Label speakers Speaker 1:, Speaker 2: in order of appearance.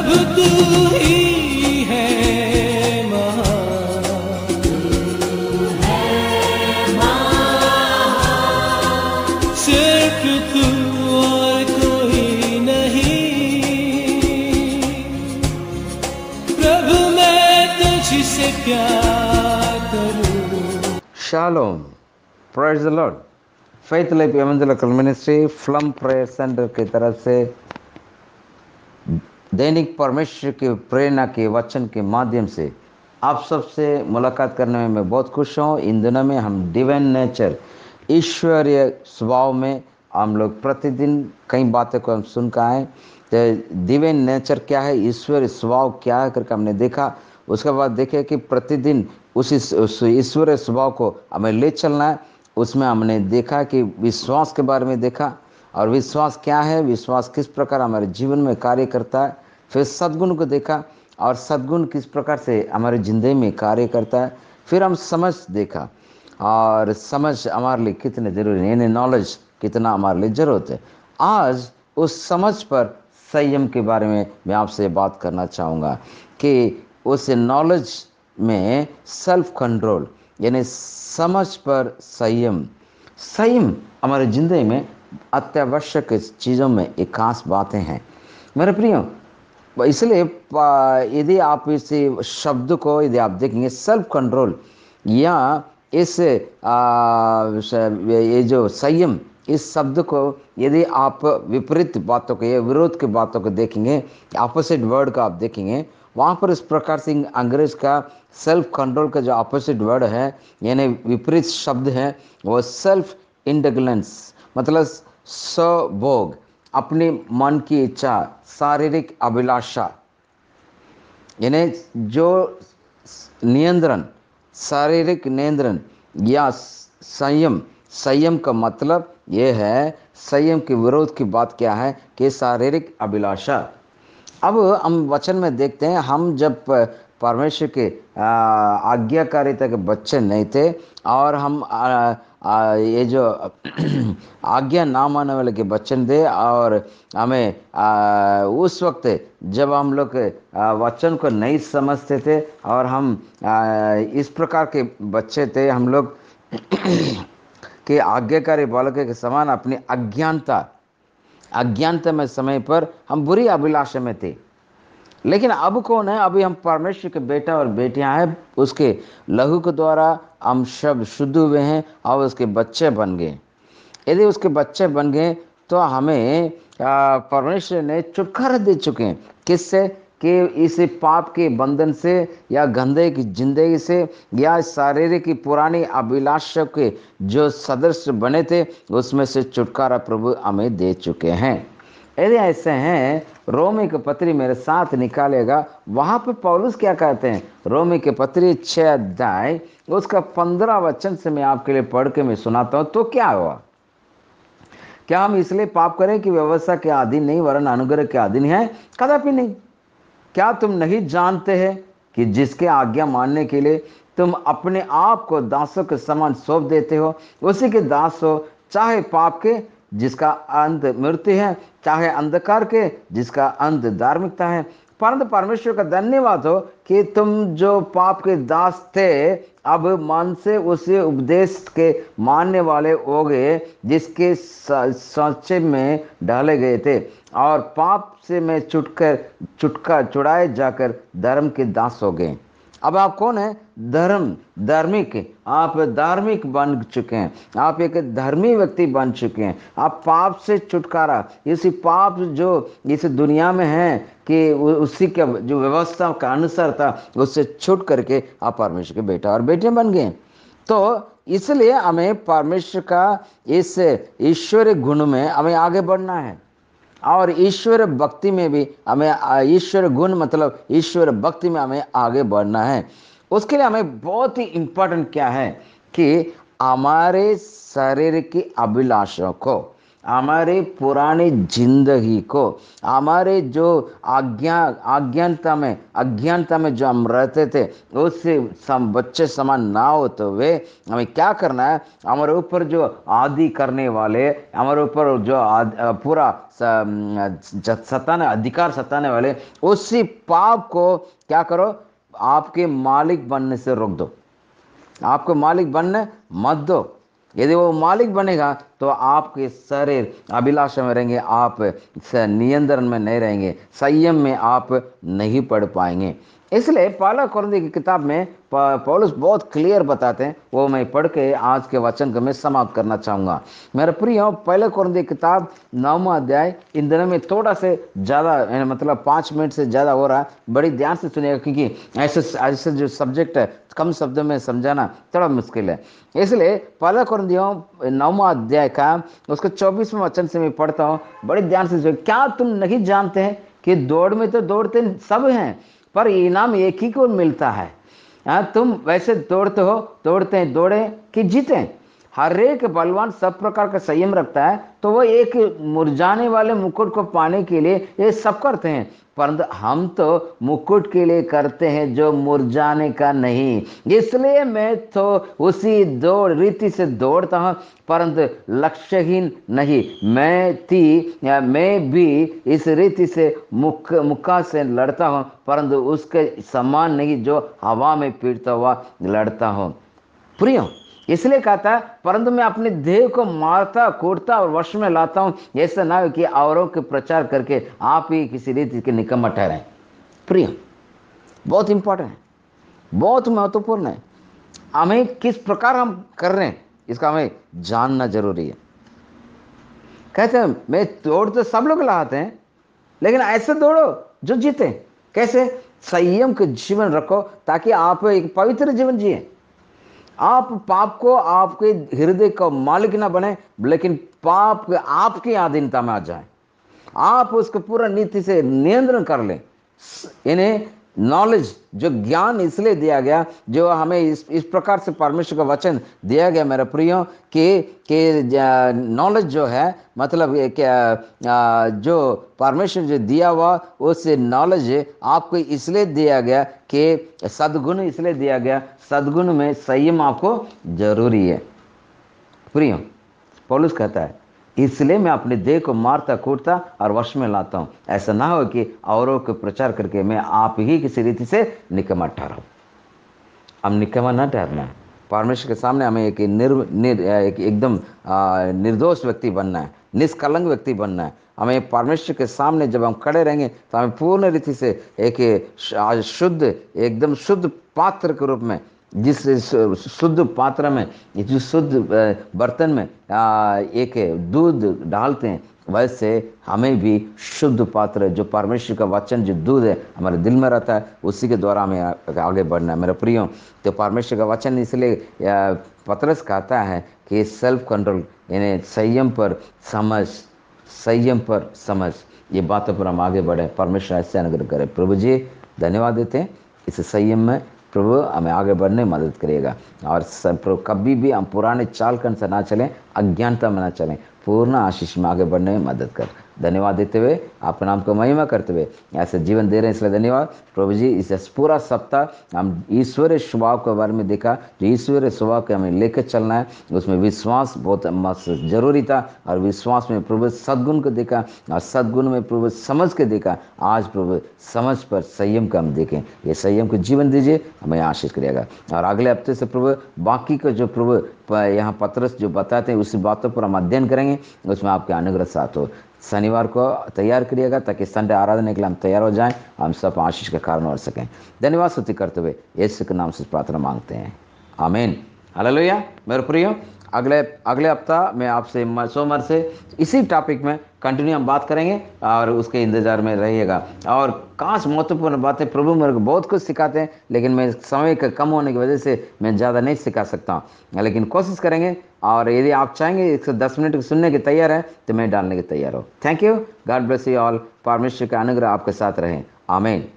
Speaker 1: प्रभु तू ही है महान, सिर्फ तू और कोई नहीं। प्रभु मैं तुझसे प्यार करूं।
Speaker 2: Shalom. Praise the Lord. Faith Life Evangelical Ministry फ्लम प्रेयर सेंटर की तरफ से दैनिक परमेश्वर की प्रेरणा के वचन के माध्यम से आप सबसे मुलाकात करने में मैं बहुत खुश हूँ। इन दिनों में हम डिवाइन नेचर, ईश्वरीय स्वभाव में हम लोग प्रतिदिन कई बातें को हम सुन के आए। तो डिवाइन नेचर क्या है, ईश्वरीय स्वभाव क्या है करके हमने देखा। उसके बाद देखे कि प्रतिदिन उस ईश्वरीय स्वभाव को हमें ले चलना है। उसमें हमने देखा कि विश्वास के बारे में देखा, और विश्वास क्या है, विश्वास किस प्रकार हमारे जीवन में कार्य करता है। फिर सद्गुण को देखा, और सद्गुण किस प्रकार से हमारे ज़िंदगी में कार्य करता है। फिर हम समझ देखा, और समझ हमारे लिए कितने ज़रूरी है, यानी नॉलेज कितना हमारे लिए ज़रूरत है। आज उस समझ पर संयम के बारे में मैं आपसे बात करना चाहूँगा कि उस नॉलेज में सेल्फ कंट्रोल, यानी समझ पर संयम। संयम हमारे ज़िंदगी में अत्यावश्यक चीज़ों में एक खास बातें हैं मेरे प्रियो। इसलिए यदि आप इस शब्द को यदि आप देखेंगे, सेल्फ कंट्रोल या इस ये जो संयम, इस शब्द को यदि आप विपरीत बातों को या विरोध की बातों को देखेंगे, ऑपोजिट वर्ड का आप देखेंगे, वहाँ पर इस प्रकार से अंग्रेज का सेल्फ कंट्रोल का जो ऑपोजिट वर्ड है, यानी विपरीत शब्द है, वो सेल्फ इंडगलेंस, मतलब स्वभोग, अपने मन की इच्छा, शारीरिक अभिलाषा, यानी जो नियंत्रण, शारीरिक नियंत्रण या संयम। संयम का मतलब ये है, संयम के विरोध की बात क्या है कि शारीरिक अभिलाषा। अब हम वचन में देखते हैं, हम जब परमेश्वर के आज्ञाकारिता के बच्चे नहीं थे, और हम ये जो आज्ञा ना मानने वाले के बच्चे थे, और हमें उस वक्त जब हम लोग वचन को नहीं समझते थे, और हम इस प्रकार के बच्चे थे, हम लोग कि आज्ञाकारी बालकों के समान अपनी अज्ञानता में समय पर हम बुरी अभिलाषा में थे। लेकिन अब कौन है, अभी हम परमेश्वर के बेटा और बेटियां हैं, उसके लहू के द्वारा हम सब शुद्ध हुए हैं और उसके बच्चे बन गए। यदि उसके बच्चे बन गए तो हमें परमेश्वर ने छुटकारा दे चुके हैं। किससे? कि इस पाप के बंधन से, या गंदे की जिंदगी से, या शारीरिक की पुरानी अभिलाषा के जो सदस्य बने थे, उसमें से छुटकारा प्रभु हमें दे चुके हैं। यदि ऐसे हैं, रोमी के पत्री मेरे साथ निकालेगा, वहाँ पे पौलुस क्या कहते हैं, रोमी के पत्री 6 अध्याय उसका 15 वचन से मैं आपके लिए पढ़ के मैं सुनाता हूँ। तो क्या हुआ? क्या हम इसलिए पाप करें कि व्यवस्था के अधीन नहीं वरन अनुग्रह के अधीन है? कदापि नहीं। क्या तुम नहीं जानते हैं कि जिसके आज्ञा मानने के लिए तुम अपने आप को दासों के समान सौंप देते हो, उसी के दास हो, चाहे पाप के जिसका अंत मृत्यु है, चाहे अंधकार के जिसका अंत धार्मिकता है। परंतु परमेश्वर का धन्यवाद हो कि तुम जो पाप के दास थे, अब मन से उसी उपदेश के मानने वाले हो गए जिसके सच्चे में डाले गए थे, और पाप से में छुड़ाए जाकर धर्म के दास हो गए। अब आप कौन है? धार्मिक। आप धार्मिक बन चुके हैं, आप एक धर्मी व्यक्ति बन चुके हैं। आप पाप से छुटकारा, इसी पाप जो इस दुनिया में है कि उसी का जो व्यवस्था का अनुसार था, उससे छूट करके आप परमेश्वर के बेटा और बेटियां बन गए। तो इसलिए हमें परमेश्वर का इस ईश्वरीय गुण में हमें आगे बढ़ना है, और ईश्वर भक्ति में भी हमें, ईश्वर गुण मतलब ईश्वर भक्ति में हमें आगे बढ़ना है। उसके लिए हमें बहुत ही इम्पोर्टेंट क्या है कि हमारे शरीर की अभिलाषाओं को, हमारे पुरानी जिंदगी को, हमारे जो अज्ञानता में जो हम रहते थे उससे बच्चे समान ना हो, तो वे हमें क्या करना है, हमारे ऊपर जो आदि करने वाले, हमारे ऊपर जो पूरा सताने अधिकार सताने वाले, उसी पाप को क्या करो, आपके मालिक बनने से रोक दो, आपको मालिक बनने मत दो। यदि वो मालिक बनेगा तो आपके शरीर अभिलाषा में रहेंगे, आप नियंत्रण में नहीं रहेंगे, संयम में आप नहीं पढ़ पाएंगे। इसलिए पहला कुरिन्थियों की किताब में पौलुस बहुत क्लियर बताते हैं, वो मैं पढ़ के आज के वचन को मैं समाप्त करना चाहूँगा। मेरे प्रियो, पहले कुरिन्थियों की किताब 9वां अध्याय, इन दिनों में थोड़ा से ज़्यादा, मतलब 5 मिनट से ज़्यादा हो रहा है, बड़ी ध्यान से सुनिएगा, क्योंकि ऐसे जो सब्जेक्ट है कम शब्दों में समझाना थोड़ा मुश्किल है। इसलिए पहला कुरिन्थियों 9वां अध्याय का उसके 24वें वचन से मैं पढ़ता हूँ, बड़ी ध्यान से सुनिए। क्या तुम नहीं जानते हैं कि दौड़ में तो दौड़ते सब हैं, पर इनाम एक ही को मिलता है। तुम वैसे दौड़ते हैं दौड़े कि जीते। हर एक बलवान सब प्रकार का संयम रखता है, तो वो एक मुरझाने वाले मुकुट को पाने के लिए ये सब करते हैं, परंतु हम तो मुकुट के लिए करते हैं जो मुरझाने का नहीं। इसलिए मैं तो उसी दौड़ रीति से दौड़ता हूँ, परंतु लक्ष्यहीन नहीं। मैं भी इस रीति से मुक्का से लड़ता हूँ, परंतु उसके समान नहीं जो हवा में पीटता हुआ लड़ता हूँ। प्रियो, इसलिए कहता है, परंतु मैं अपने देह को मारता कूटता और वश में लाता हूं, ऐसा ना हो कि औरों के प्रचार करके आप ही किसी रीति के निकम्मा ठहरें। प्रिय, बहुत इंपॉर्टेंट है, बहुत महत्वपूर्ण है। हमें किस प्रकार हम कर रहे हैं इसका हमें जानना जरूरी है। कहते हैं मैं दौड़ तो सब लोग लगाते हैं, लेकिन ऐसे दौड़ो जो जीते। कैसे? संयम के जीवन रखो, ताकि आप एक पवित्र जीवन जिए। आप पाप को आपके हृदय का मालिक ना बने, लेकिन पाप आपकी अधीनता में आ जाए। आप उसको पूरा नीति से नियंत्रण कर लें। इन्हें नॉलेज, जो ज्ञान इसलिए दिया गया, जो हमें इस प्रकार से परमेश्वर का वचन दिया गया मेरे प्रियो, कि नॉलेज जो है, मतलब जो परमेश्वर जो दिया हुआ, उस नॉलेज आपको इसलिए दिया गया कि सद्गुण इसलिए दिया गया, सद्गुण में संयम आपको जरूरी है। प्रियो, पौलुस कहता है, इसलिए मैं अपने देह को मारता कूटता और वश में लाता हूं, ऐसा ना हो कि औरों को प्रचार करके मैं आप ही किसी रीति से निकम्मा ठहराऊं। हम निकम्मा ना ठहरना है। परमेश्वर के सामने हमें एक एकदम निर्दोष व्यक्ति बनना है, निष्कलंक व्यक्ति बनना है। हमें परमेश्वर के सामने जब हम खड़े रहेंगे तो हमें पूर्ण रीति से एक शुद्ध, एकदम शुद्ध पात्र के रूप में, जिस शुद्ध पात्र में, जिस शुद्ध बर्तन में एक दूध डालते हैं, वैसे हमें भी शुद्ध पात्र, जो परमेश्वर का वचन जो दूध है हमारे दिल में रहता है, उसी के द्वारा हमें आगे बढ़ना है। मेरे प्रियो, तो परमेश्वर का वचन इसलिए पतरस कहता है कि सेल्फ कंट्रोल, यानी संयम पर समझ, ये बातों पर हम आगे बढ़े। परमेश्वर ऐसे अनुग्रह करे। प्रभु जी धन्यवाद देते हैं, इस संयम में प्रभु हमें आगे बढ़ने में मदद करिएगा। और कभी भी हम पुराने चाल कन से ना चलें, अज्ञानता में ना चलें, पूर्ण आशीष में आगे बढ़ने में मदद कर। धन्यवाद देते हुए, आपके नाम को महिमा करते हुए ऐसे जीवन दे रहे हैं, इसलिए धन्यवाद प्रभु जी। इस पूरा सप्ताह हम ईश्वरीय स्वभाव के बारे में देखा, जो ईश्वरीय स्वभाव के हमें लेकर चलना है, उसमें विश्वास बहुत जरूरी था, और विश्वास में प्रभु सद्गुण को देखा, और सद्गुण में प्रभु समझ के देखा। आज प्रभु समझ पर संयम का हम देखें, ये संयम को जीवन दीजिए, हमें आशीष करिएगा। और अगले हफ्ते से प्रभु बाकी को जो प्रभु यहाँ पतरस जो बताते हैं, उसी बातों पर हम अध्ययन करेंगे, उसमें आपके अनुग्रह साथ हो। शनिवार को तैयार करिएगा, ताकि संडे आराधना के लिए हम तैयार हो जाएं, हम सब आशीष के कारण हो सकें। धन्यवाद स्तुति करते हुए यीशु के नाम से प्रार्थना मांगते हैं, आमीन, हालेलुया। मेरे प्रियो, अगले हफ्ता मैं आपसे सोमवार से इसी टॉपिक में कंटिन्यू हम बात करेंगे, और उसके इंतजार में रहिएगा। और काश महत्वपूर्ण बातें प्रभु मेरे को बहुत कुछ सिखाते हैं, लेकिन मैं समय का कम होने की वजह से मैं ज़्यादा नहीं सिखा सकता हूँ, लेकिन कोशिश करेंगे। और यदि आप चाहेंगे 110 मिनट सुनने के तैयार है, तो मैं डालने के तैयार हूँ। Thank you, God bless you all. परमेश्वर का अनुग्रह आपके साथ रहे, आमीन।